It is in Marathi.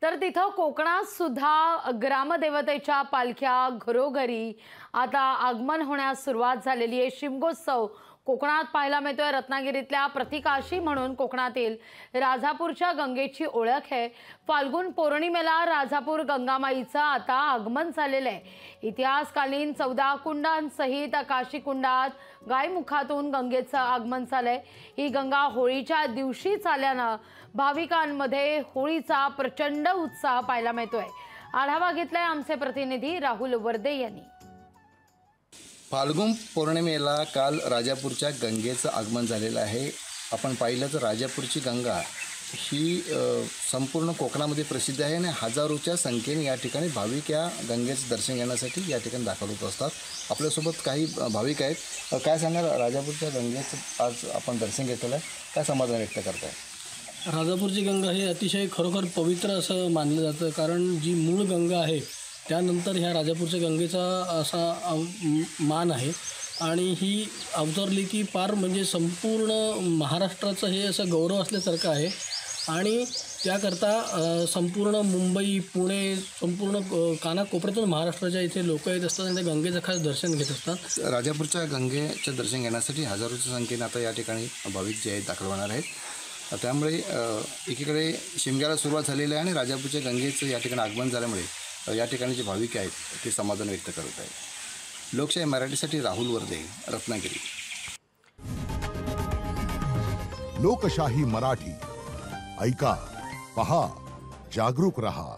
तर तिथं कोकणात सुद्धा ग्रामदेवतेच्या पालख्या घरोघरी आता आगमन होण्यास सुरुवात झालेली आहे। शिमगोत्सव कोकणात पाहायला मिळतोय। रत्नागिरीतल्या प्रतिकाशी म्हणून कोकणातील राजापूरच्या गंगेची ओळख आहे। फाल्गुन पौर्णिमेला राजापूर गंगामाईचं आता आगमन झालेलं आहे। इतिहासकालीन 14 कुंडांसहित काशी कुंडात गायमुखातून गंगेचं आगमन झालंय। ही गंगा होळीच्या दिवशी आल्यानं भाविकांमध्ये होळीचा प्रचंड उत्साह पाहायला मिळतोय। आढावा घेतलाय आमचे प्रतिनिधी राहुल वर्दे यांनी। फाल्गुन पौर्णिमेला काल राजापूरच्या गंगेचं आगमन झालेलं आहे। आपण पाहिलं तर राजापूरची गंगा ही संपूर्ण कोकणामध्ये प्रसिद्ध आहे आणि हजारोच्या संख्येने या ठिकाणी भाविक या गंगेचं दर्शन घेण्यासाठी या ठिकाणी दाखल होत असतात। आपल्यासोबत काही भाविक आहेत। काय सांगाल, राजापूरच्या गंगेचं आज आपण दर्शन घेतलं आहे, काय समाधान व्यक्त करताय? राजापूरची गंगा ही अतिशय खरोखर पवित्र असं मानलं जातं, कारण जी मूळ गंगा आहे त्यानंतर ह्या राजापूरच्या गंगेचा असा मान आहे आणि ही अवतरली की पार म्हणजे संपूर्ण महाराष्ट्राचं हे असं गौरव असल्यासारखं आहे। आणि त्याकरता संपूर्ण मुंबई, पुणे, संपूर्ण कानाकोपऱ्यातून महाराष्ट्राच्या इथे लोक येत असतात आणि त्या गंगेचं खास दर्शन घेत असतात। राजापूरच्या गंगेचं दर्शन घेण्यासाठी हजारोच्या संख्येने आता या ठिकाणी भाविक जे आहेत दाखल होणार आहेत। त्यामुळे एकीकडे शिमग्याला सुरुवात झालेली आहे आणि राजापूरच्या गंगेचं या ठिकाणी आगमन झाल्यामुळे या ठिकाणी जे भाविक आहेत ते समाधान व्यक्त करत आहेत। लोकशाही मराठीसाठी राहुल वर्दे, रत्नागिरी। लोकशाही मराठी ऐका, पहा, जागरूक रहा।